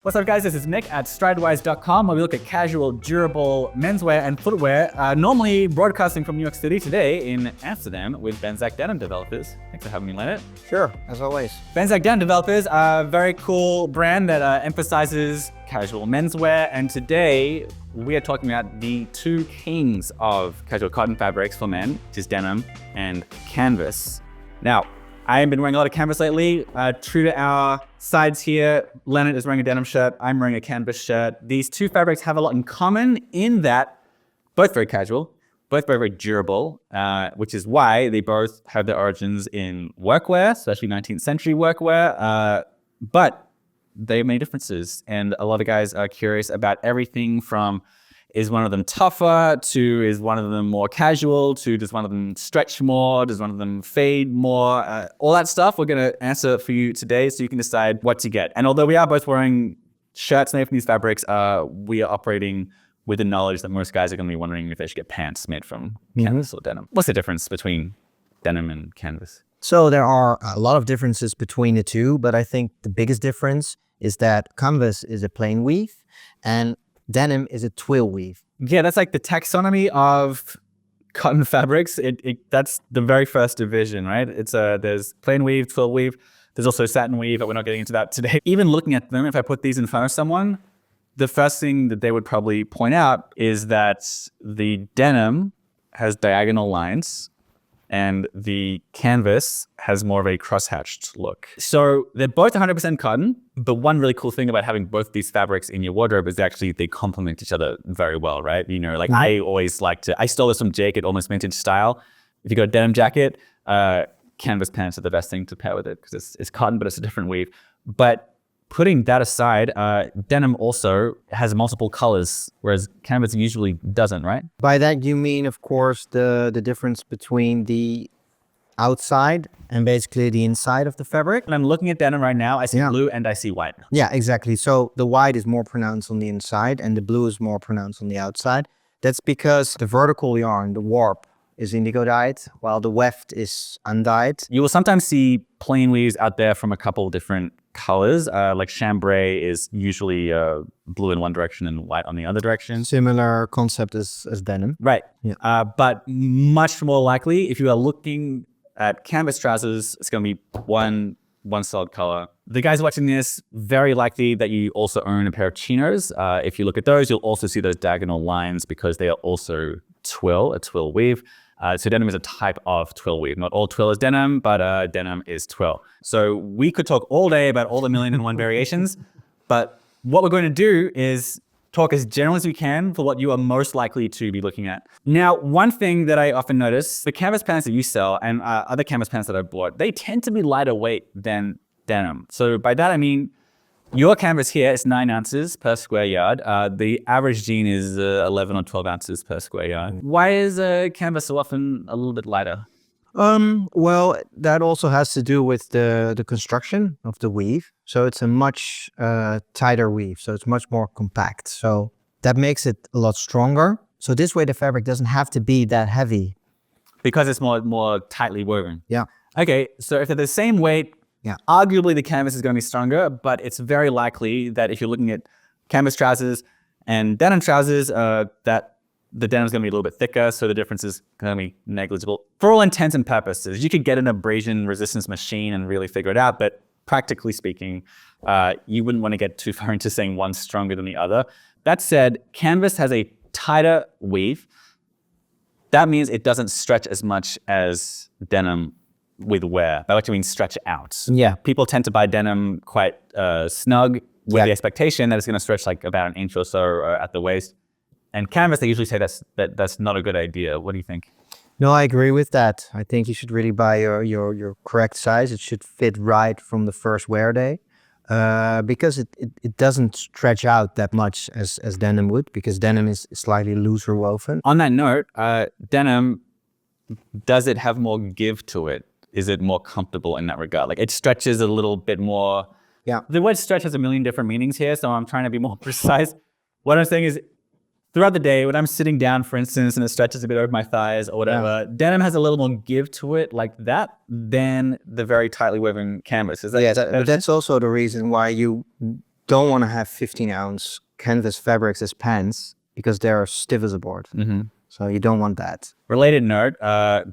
What's up guys, this is Nick at Stridewise.com where we look at casual, durable menswear and footwear, normally broadcasting from New York City, today in Amsterdam with Benzak Denim Developers. Thanks for having me, Lennaert. Sure, as always. Benzak Denim Developers are a very cool brand that emphasizes casual menswear, and today we are talking about the two kings of casual cotton fabrics for men, which is denim and canvas. Now, I have been wearing a lot of canvas lately. True to our sides here, Lennaert is wearing a denim shirt, I'm wearing a canvas shirt. These two fabrics have a lot in common in that both very casual, both very, very durable, which is why they both have their origins in workwear, especially 19th century workwear, but they have many differences. And a lot of guys are curious about everything from, is one of them tougher, to is one of them more casual, to does one of them stretch more, does one of them fade more, all that stuff we're gonna answer for you today so you can decide what to get. And although we are both wearing shirts made from these fabrics, we are operating with the knowledge that most guys are gonna be wondering if they should get pants made from canvas or denim. What's the difference between denim and canvas? So there are a lot of differences between the two, but I think the biggest difference is that canvas is a plain weave and denim is a twill weave. Yeah, that's like the taxonomy of cotton fabrics. That's the very first division, right? It's there's plain weave, twill weave. There's also satin weave, but we're not getting into that today. Even looking at them, if I put these in front of someone, the first thing that they would probably point out is that the denim has diagonal lines and the canvas has more of a cross-hatched look. So they're both 100% cotton, but one really cool thing about having both these fabrics in your wardrobe is actually they complement each other very well, right? You know, like I always like to, I stole this from Jake at Almost Vintage Style. If you got a denim jacket, canvas pants are the best thing to pair with it because it's cotton, but it's a different weave. But putting that aside, denim also has multiple colors, whereas canvas usually doesn't, right? By that you mean, of course, the difference between the outside and basically the inside of the fabric. And I'm looking at denim right now, I see blue and I see white. Yeah, exactly. So the white is more pronounced on the inside and the blue is more pronounced on the outside. That's because the vertical yarn, the warp, is indigo dyed, while the weft is undyed. You will sometimes see plain weaves out there from a couple of different colors, like chambray is usually blue in one direction and white on the other direction. Similar concept as denim. Right, Yeah. but much more likely, if you are looking at canvas trousers, it's gonna be one solid color. The guys watching this, very likely that you also own a pair of chinos. If you look at those, you'll also see those diagonal lines because they are also twill, a twill weave. So denim is a type of twill weave. Not all twill is denim, but denim is twill. So we could talk all day about all the 1,000,001 variations, but what we're going to do is talk as general as we can for what you are most likely to be looking at. Now, one thing that I often notice, the canvas pants that you sell and other canvas pants that I've bought, they tend to be lighter weight than denim. So by that, I mean, your canvas here is 9 ounces per square yard. The average jean is 11 or 12 ounces per square yard. Why is canvas so often a little bit lighter? Well, that also has to do with the construction of the weave. So it's a much tighter weave. So it's much more compact. So that makes it a lot stronger. So this way the fabric doesn't have to be that heavy. Because it's more tightly woven. Yeah. Okay, so if they're the same weight, arguably the canvas is going to be stronger, but it's very likely that if you're looking at canvas trousers and denim trousers, that the denim is going to be a little bit thicker, so the difference is going to be negligible. For all intents and purposes, you could get an abrasion resistance machine and really figure it out, but practically speaking, you wouldn't want to get too far into saying one's stronger than the other. That said, canvas has a tighter weave. That means it doesn't stretch as much as denim with wear. By which I mean stretch out. Yeah. People tend to buy denim quite snug with the expectation that it's going to stretch like about an inch or so at the waist. And canvas, they usually say that's not a good idea. What do you think? No, I agree with that. I think you should really buy your correct size. It should fit right from the first wear day. Because it doesn't stretch out that much as denim would, because denim is slightly looser woven. On that note, denim, does it have more give to it? Is it more comfortable in that regard? Like it stretches a little bit more. Yeah. The word stretch has a million different meanings here, so I'm trying to be more precise. What I'm saying is, throughout the day, when I'm sitting down, for instance, and it stretches a bit over my thighs or whatever, denim has a little more give to it like that than the very tightly woven canvas. Is that? Yeah, that's also the reason why you don't want to have 15-ounce canvas fabrics as pants because they're stiff as a board. So you don't want that. Related note,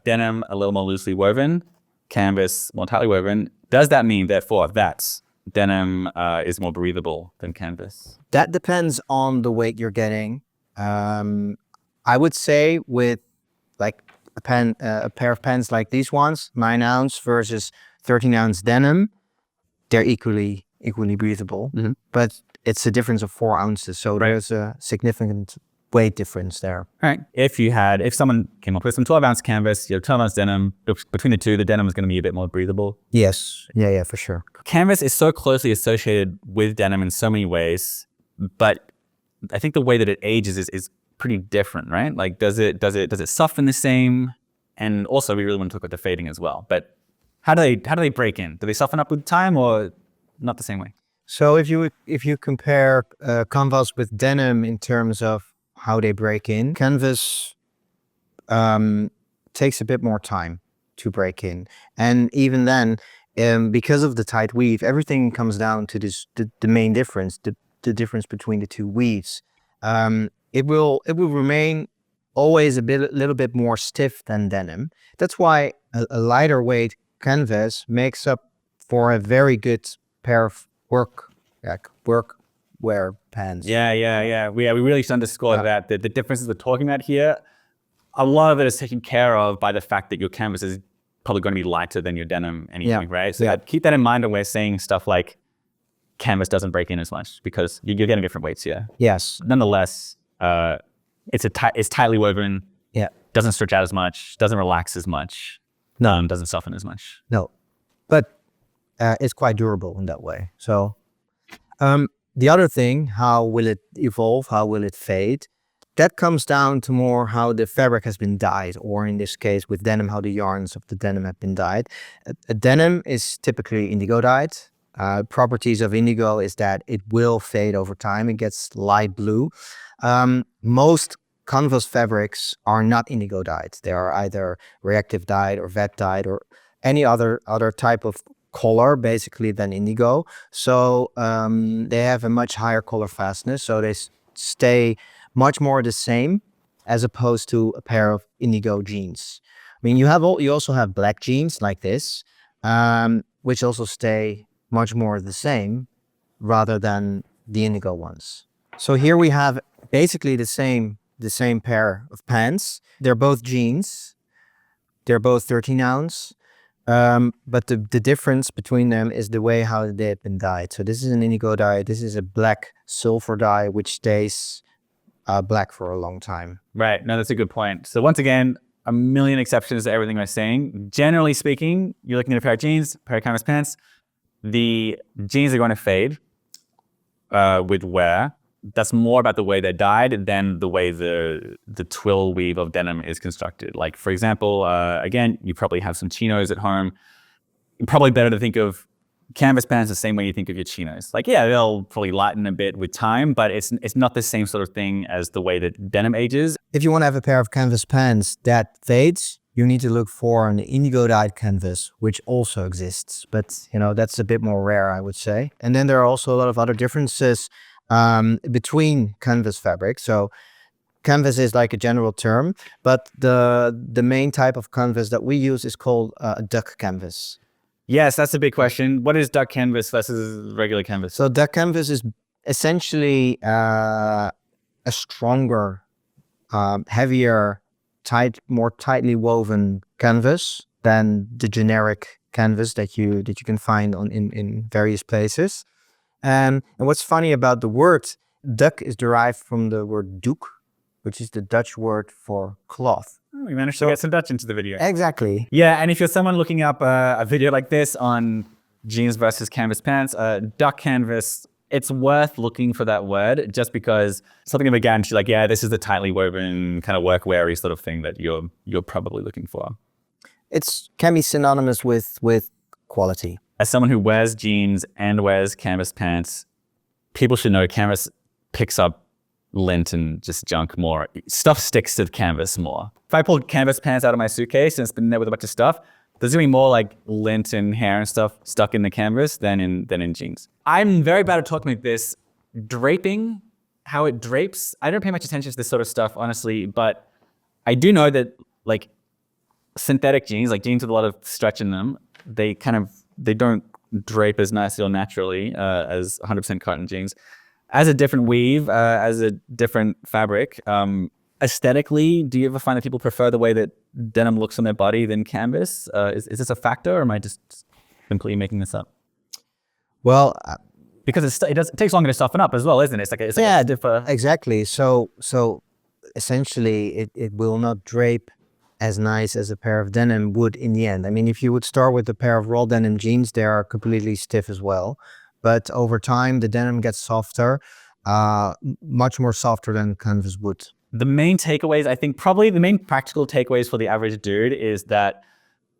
denim a little more loosely woven, canvas more tightly woven. Does that mean, therefore, that denim is more breathable than canvas? That depends on the weight you're getting. I would say with like a pair of pants like these ones, 9-ounce versus 13-ounce denim, they're equally breathable. But it's a difference of 4 ounces. So there's a significant weight difference there. All right. If someone came up with some 12-ounce canvas, 12-ounce denim, between the two, the denim is going to be a bit more breathable. Yes. Yeah, for sure. Canvas is so closely associated with denim in so many ways, but I think the way that it ages is pretty different, right? Like, does it soften the same? And also, we really want to talk about the fading as well. But how do they break in? Do they soften up with time, or not the same way? So if you compare canvas with denim in terms of how they break in, canvas takes a bit more time to break in, and even then, because of the tight weave, everything comes down to the main difference, the difference between the two weaves. It will remain always a little bit more stiff than denim. That's why a lighter weight canvas makes up for a very good pair of workwear pants. Yeah. We really should underscore that the differences we're talking about here, a lot of it is taken care of by the fact that your canvas is probably going to be lighter than your denim anyway, right? So keep that in mind when we're saying stuff like canvas doesn't break in as much, because you're getting different weights here. Yes. Nonetheless, it's tightly woven. Yeah. Doesn't stretch out as much. Doesn't relax as much. No. Doesn't soften as much. No. But it's quite durable in that way. So the other thing, how will it evolve? How will it fade? That comes down to more how the fabric has been dyed, or in this case with denim, how the yarns of the denim have been dyed. A denim is typically indigo dyed. Properties of indigo is that it will fade over time. It gets light blue. Most canvas fabrics are not indigo dyed. They are either reactive dyed or vet dyed or any other type of color basically than indigo. So they have a much higher color fastness. So they stay much more the same as opposed to a pair of indigo jeans. I mean, you also have black jeans like this, which also stay much more the same rather than the indigo ones. So here we have basically the same pair of pants. They're both jeans. They're both 13-ounce. But the difference between them is the way how they have been dyed. So this is an indigo dye. This is a black silver dye, which stays black for a long time. Right. No, that's a good point. So once again, a million exceptions to everything we're saying. Generally speaking, you're looking at a pair of jeans, a pair of canvas pants. The jeans are going to fade with wear. That's more about the way they're dyed than the way the twill weave of denim is constructed. Like, for example, again, you probably have some chinos at home. Probably better to think of canvas pants the same way you think of your chinos. Like, yeah, they'll probably lighten a bit with time, but it's not the same sort of thing as the way that denim ages. If you want to have a pair of canvas pants that fades, you need to look for an indigo dyed canvas, which also exists. But, that's a bit more rare, I would say. And then there are also a lot of other differences between canvas fabrics. So canvas is like a general term, but the main type of canvas that we use is called a duck canvas. Yes, that's a big question. What is duck canvas versus regular canvas? So duck canvas is essentially a stronger, heavier, more tightly woven canvas than the generic canvas that you can find in various places. And what's funny about the word duck is derived from the word doek, which is the Dutch word for cloth. We managed to get some Dutch into the video. Exactly. Yeah, and if you're someone looking up a video like this on jeans versus canvas pants, duck canvas, it's worth looking for that word just because something of a guarantee, like, yeah, this is the tightly woven kind of work-weary sort of thing that you're probably looking for. It can be synonymous with quality. As someone who wears jeans and wears canvas pants, people should know canvas picks up lint and just junk more. Stuff sticks to the canvas more. If I pulled canvas pants out of my suitcase and it's been there with a bunch of stuff, There's gonna be more like lint and hair and stuff stuck in the canvas than in jeans. I'm very bad at talking like this. Draping, how it drapes. I don't pay much attention to this sort of stuff, honestly, but I do know that like synthetic jeans, like jeans with a lot of stretch in them, they don't drape as nicely or naturally as 100% cotton jeans. As a different weave, as a different fabric, aesthetically, do you ever find that people prefer the way that denim looks on their body than canvas? Is this a factor, or am I just completely making this up? Well, because it takes longer to soften up as well, isn't it? It's like a stiffer. Exactly. So essentially, it will not drape as nice as a pair of denim would in the end. I mean, if you would start with a pair of raw denim jeans, they are completely stiff as well. But over time, the denim gets softer, much more softer than canvas would. The main takeaways, I think probably the main practical takeaways for the average dude is that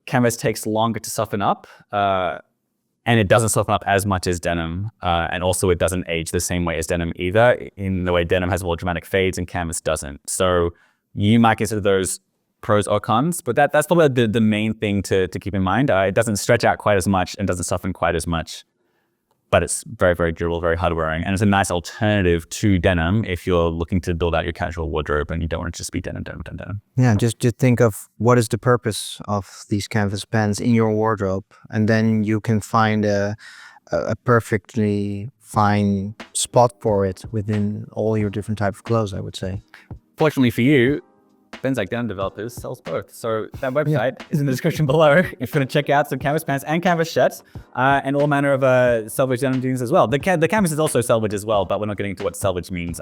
canvas takes longer to soften up, and it doesn't soften up as much as denim. And also it doesn't age the same way as denim either, in the way denim has more dramatic fades and canvas doesn't. So you might consider those pros or cons, but that's probably the main thing to keep in mind. It doesn't stretch out quite as much and doesn't soften quite as much, but it's very, very durable, very hard wearing. And it's a nice alternative to denim if you're looking to build out your casual wardrobe and you don't want to just be denim. Yeah, just think of what is the purpose of these canvas pants in your wardrobe, and then you can find a perfectly fine spot for it within all your different types of clothes, I would say. Fortunately for you, Benzak Denim Developers sells both. So that website is in the description below if you're going to check out some canvas pants and canvas shirts and all manner of selvage denim jeans as well. The canvas is also selvage as well, but we're not getting into what selvage means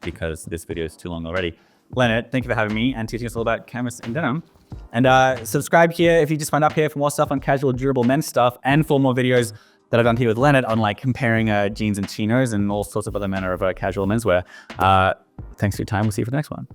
because this video is too long already. Lennaert, thank you for having me and teaching us all about canvas and denim. And subscribe here if you just signed up here for more stuff on casual, durable men's stuff and for more videos that I've done here with Lennaert on like comparing jeans and chinos and all sorts of other manner of casual menswear. Thanks for your time. We'll see you for the next one.